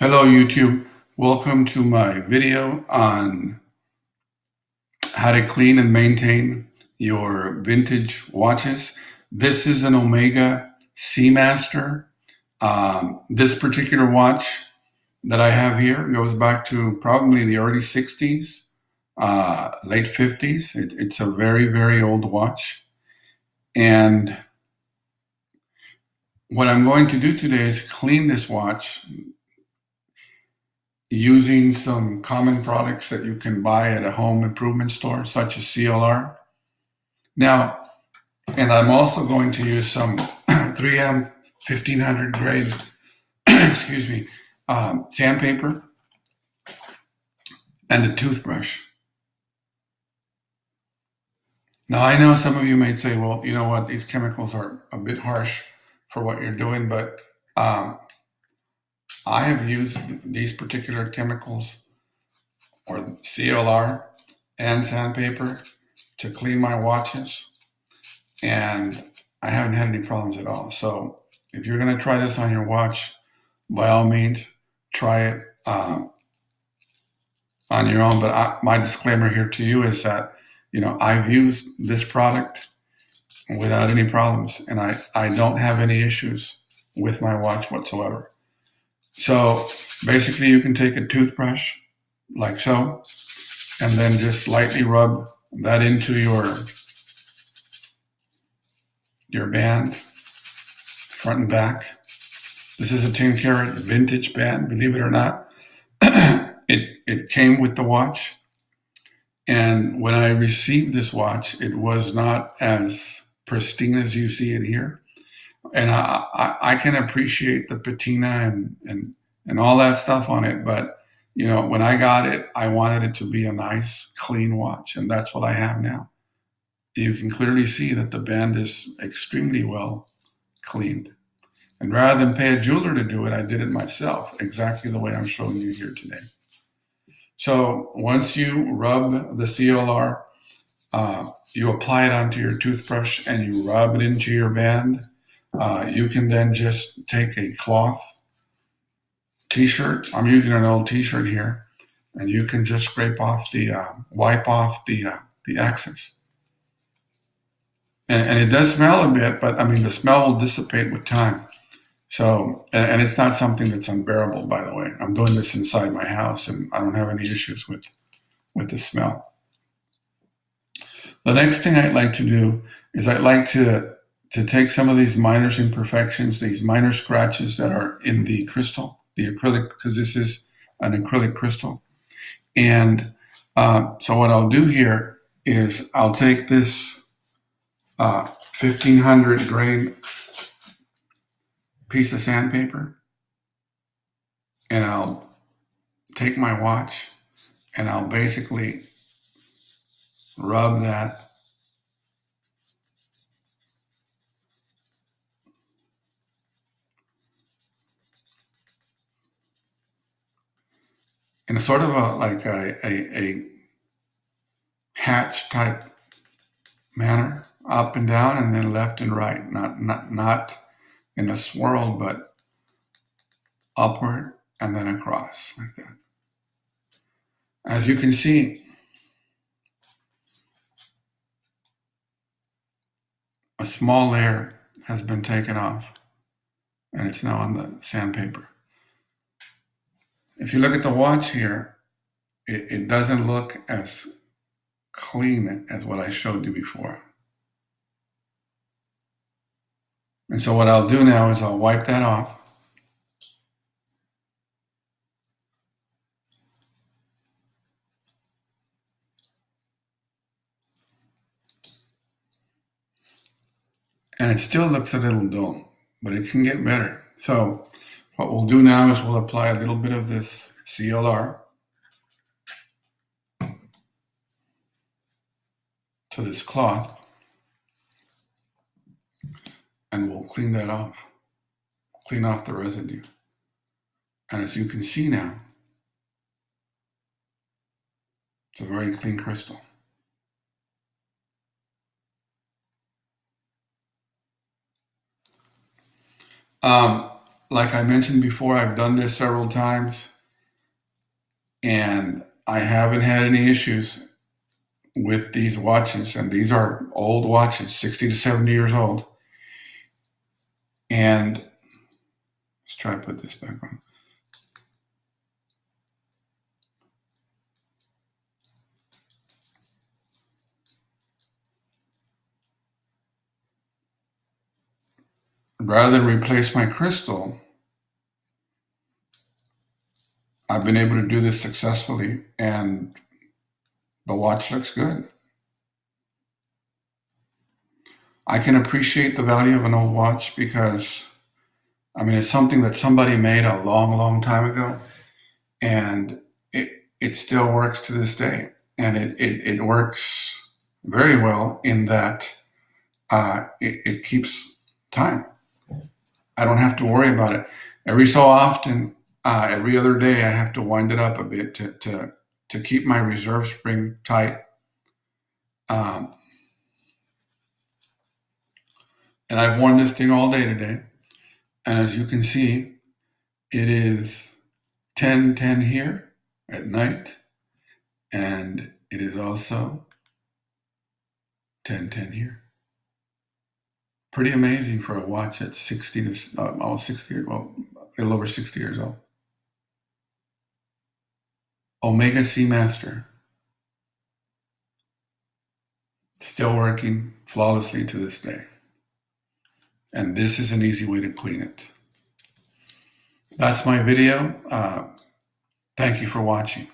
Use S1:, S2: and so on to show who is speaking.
S1: Hello YouTube, welcome to my video on how to clean and maintain your vintage watches. This is an Omega Seamaster. This particular watch that I have here goes back to probably the early 60s, late 50s. It's a very, very old watch. And what I'm going to do today is clean this watch using some common products that you can buy at a home improvement store, such as CLR. Now, and I'm also going to use some 3M 1500 grade, excuse me, sandpaper and a toothbrush. Now, I know some of you may say, well, you know what, these chemicals are a bit harsh for what you're doing, but I have used these particular chemicals or CLR and sandpaper to clean my watches, and I haven't had any problems at all. So if you're going to try this on your watch, by all means, try it on your own. But my disclaimer here to you is that, I've used this product without any problems, and I don't have any issues with my watch whatsoever. So basically you can take a toothbrush like so, and then just lightly rub that into your band, front and back. This is a 10 karat vintage band, believe it or not. It came with the watch. And when I received this watch, it was not as pristine as you see it here. And I can appreciate the patina and all that stuff on it. But, when I got it, I wanted it to be a nice, clean watch. And that's what I have now. You can clearly see that the band is extremely well cleaned. And rather than pay a jeweler to do it, I did it myself, exactly the way I'm showing you here today. So once you rub the CLR, you apply it onto your toothbrush and you rub it into your band. You can then just take a cloth t-shirt. I'm using an old t-shirt here, and you can just scrape off wipe off the excess. And it does smell a bit, but I mean, the smell will dissipate with time. So, and it's not something that's unbearable, by the way. I'm doing this inside my house, and I don't have any issues with the smell. The next thing I'd like to do is I'd like to take some of these minor imperfections, these minor scratches that are in the crystal, the acrylic, because this is an acrylic crystal. And so what I'll do here is I'll take this 1500 grain piece of sandpaper, and I'll take my watch and I'll basically rub that in a sort of a hatch type manner, up and down and then left and right, not in a swirl, but upward and then across like that. As you can see, a small layer has been taken off and it's now on the sandpaper. If you look at the watch here, it doesn't look as clean as what I showed you before. And so what I'll do now is I'll wipe that off. And it still looks a little dull, but it can get better. So what we'll do now is we'll apply a little bit of this CLR to this cloth, and we'll clean that off, clean off the residue. And as you can see now, it's a very clean crystal. like I mentioned before, I've done this several times and I haven't had any issues with these watches. And these are old watches, 60 to 70 years old. And let's try to put this back on. Rather than replace my crystal, I've been able to do this successfully, and the watch looks good. I can appreciate the value of an old watch because, I mean, it's something that somebody made a long, long time ago, and it still works to this day. And it works very well in that it keeps time. I don't have to worry about it. Every so often, every other day, I have to wind it up a bit to keep my reserve spring tight. Um, and I've worn this thing all day today. And as you can see, it is 10:10 here at night. And it is also 10:10 here. Pretty amazing for a watch that's 60 to almost 60, well, a little over 60 years old. Omega Seamaster. Still working flawlessly to this day. And this is an easy way to clean it. That's my video. Thank you for watching.